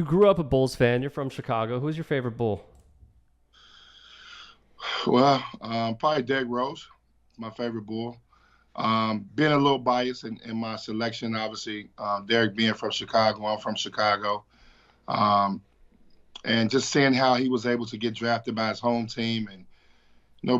grew up a Bulls fan. You're from Chicago. Who's your favorite Bull? Well, probably Derrick Rose, my favorite Bull. Being a little biased in my selection, obviously, Derrick being from Chicago, I'm from Chicago. Um, and just seeing how he was able to get drafted by his home team and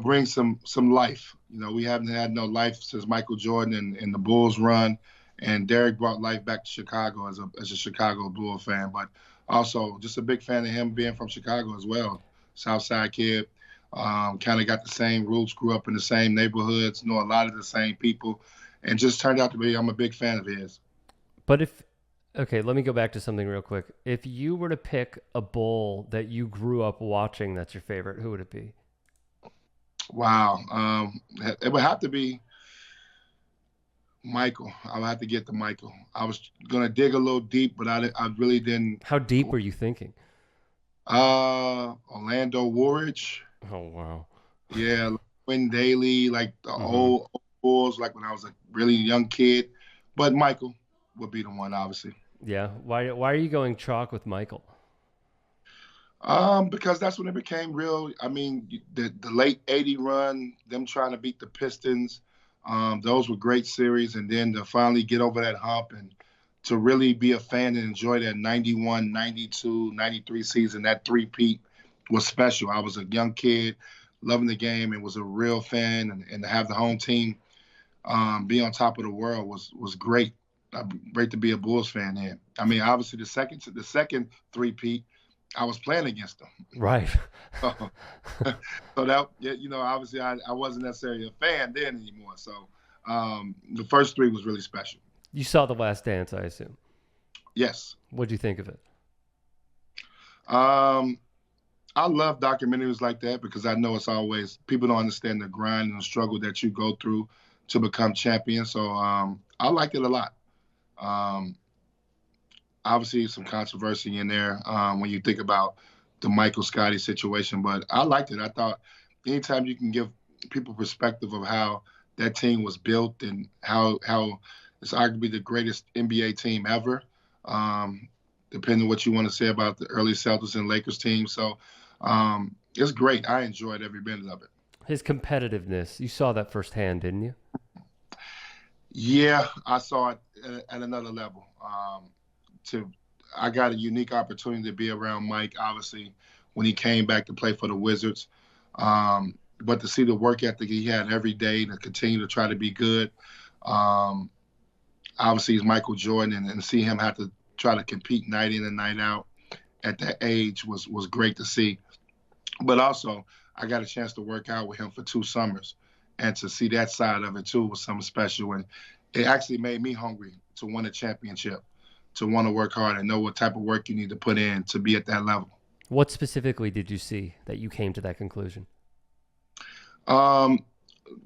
bring some life. We haven't had no life since Michael Jordan and the Bulls run, and Derek brought life back to Chicago as a Chicago Bull fan, but also just a big fan of him being from Chicago as well. Southside kid, kind of got the same roots, grew up in the same neighborhoods, know a lot of the same people, and just turned out to be. I'm a big fan of his. But if okay, let me go back to something real quick. If you were to pick a Bull that you grew up watching, that's your favorite, who would it be? Wow, it would have to be Michael. I would have to get to Michael. I was gonna dig a little deep, but I really didn't. How deep were you thinking? Orlando Woolridge. Oh wow. Yeah, like Quinn Daly, like the hmm old Bulls, like when I was a really young kid. But Michael would be the one, obviously. Yeah. Why are you going chalk with Michael? Because that's when it became real. I mean, the late '80 run, them trying to beat the Pistons, those were great series. And then to finally get over that hump and to really be a fan and enjoy that 91, 92, 93 season, that three-peat was special. I was a young kid, loving the game, and was a real fan. And to have the home team be on top of the world was great. Great to be a Bulls fan then. I mean, obviously the second three-peat, I was playing against them. Right. So, so that yeah, obviously I wasn't necessarily a fan then anymore. So the first three was really special. You saw The Last Dance, I assume. Yes. What'd you think of it? Um, I love documentaries like that because I know it's always people don't understand the grind and the struggle that you go through to become champion. So I liked it a lot. Um, Obviously, some controversy in there when you think about the Michael Scotty situation, but I liked it. I thought anytime you can give people perspective of how that team was built and how it's arguably the greatest NBA team ever, um, depending on what you want to say about the early Celtics and Lakers team. So it's great. I enjoyed every minute of it. His competitiveness. You saw that firsthand, didn't you? Yeah, I saw it at another level. To I got a unique opportunity to be around Mike, obviously, when he came back to play for the Wizards. But to see the work ethic he had every day to continue to try to be good, um, obviously he's Michael Jordan, and see him have to try to compete night in and night out at that age was great to see. But also, I got a chance to work out with him for 2 summers, and to see that side of it too was something special. And it actually made me hungry to win a championship, to want to work hard and know what type of work you need to put in to be at that level. What specifically did you see that you came to that conclusion? Um,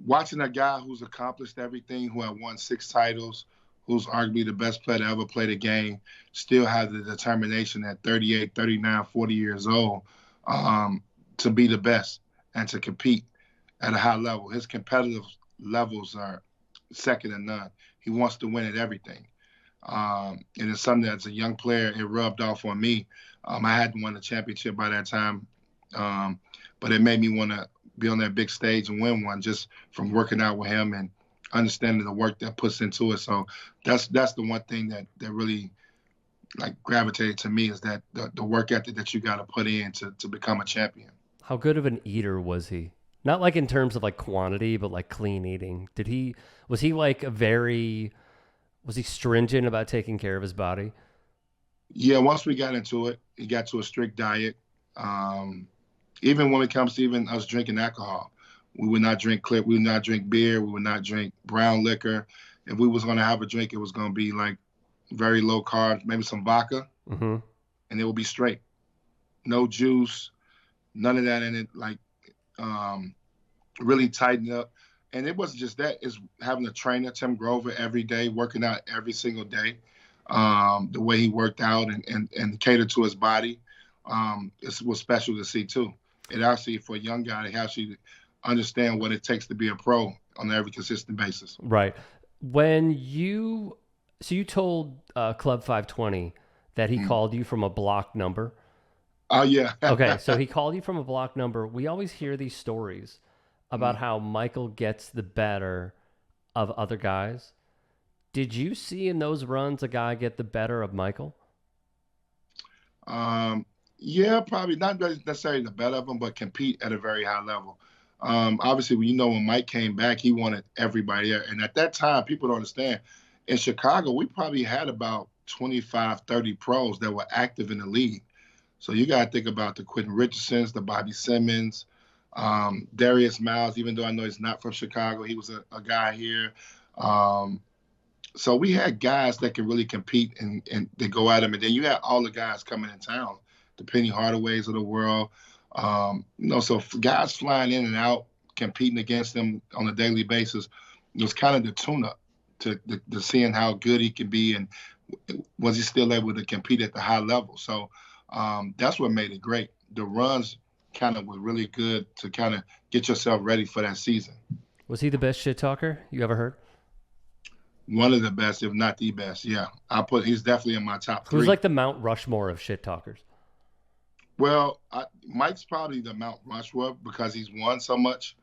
Watching a guy who's accomplished everything, who had won 6 titles, who's arguably the best player to ever play the game, still has the determination at 38, 39, 40 years old to be the best and to compete at a high level. His competitive levels are second to none. He wants to win at everything. And it's something that as a young player, it rubbed off on me. I hadn't won a championship by that time, um, but it made me want to be on that big stage and win one just from working out with him and understanding the work that puts into it. So that's the one thing that really like gravitated to me is that the work ethic that you got to put in to become a champion. How good of an eater was he? Not like in terms of like quantity, but like clean eating. Was he like was he stringent about taking care of his body? Yeah, once we got into it, he got to a strict diet. Um, Even when it comes to even us drinking alcohol, we would not drink clip, we would not drink beer, we would not drink brown liquor. If we was gonna have a drink, it was gonna be like very low carb, maybe some vodka, hmm and it would be straight, no juice, none of that in it. Like um, really tighten up. And it wasn't just that; it's having a trainer, Tim Grover, every day, working out every single day. The way he worked out and catered to his body, it was special to see too. It actually, for a young guy, to actually understand what it takes to be a pro on every consistent basis. Right. When you so you told Club 520 that he called you from a blocked number? Oh, yeah. Okay, so he called you from a blocked number. We always hear these stories about how Michael gets the better of other guys. Did you see in those runs a guy get the better of Michael? Yeah, probably not necessarily the better of them, but compete at a very high level. Obviously, when Mike came back, he wanted everybody there. And at that time, people don't understand. In Chicago, we probably had about 25, 30 pros that were active in the league. So you got to think about the Quentin Richardsons, the Bobby Simmons, Darius Miles, even though I know he's not from Chicago, he was a guy here. Um, so we had guys that could really compete and they go at them. And then you had all the guys coming in town, the Penny Hardaways of the world. So guys flying in and out, competing against them on a daily basis, it was kind of the tune-up to seeing how good he can be and was he still able to compete at the high level. So that's what made it great. The runs kind of were really good to kind of get yourself ready for that season. Was he the best shit talker you ever heard? One of the best, if not the best. Yeah, he's definitely in my top three. Who's like the Mount Rushmore of shit talkers? Well, Mike's probably the Mount Rushmore because he's won so much,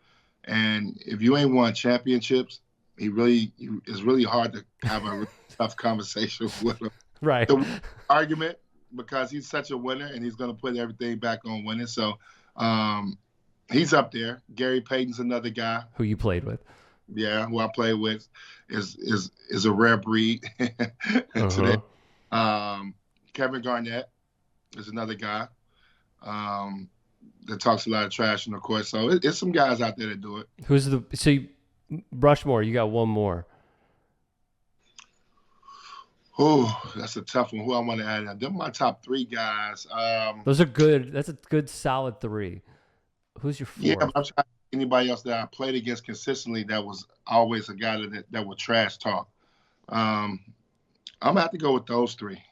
and if you ain't won championships, it's really hard to have a really tough conversation with him. Right. The argument because he's such a winner and he's going to put everything back on winning. So he's up there. Gary Payton's another guy who you played with. Yeah, who I play with is a rare breed today. Kevin Garnett is another guy that talks a lot of trash in the court. So it's some guys out there that do it. Rushmore, you got one more. Oh, that's a tough one. Who I want to add in? They're my top three guys. Those are good. That's a good solid three. Who's your fourth? Yeah, I'm trying to think anybody else that I played against consistently that was always a guy that would trash talk. I'm going to have to go with those three.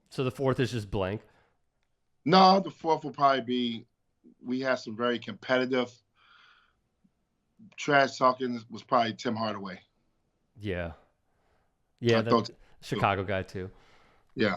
So the fourth is just blank? No, the fourth will probably be we had some very competitive trash talking was probably Tim Hardaway. Yeah. Yeah, that's Chicago guy too. Yeah.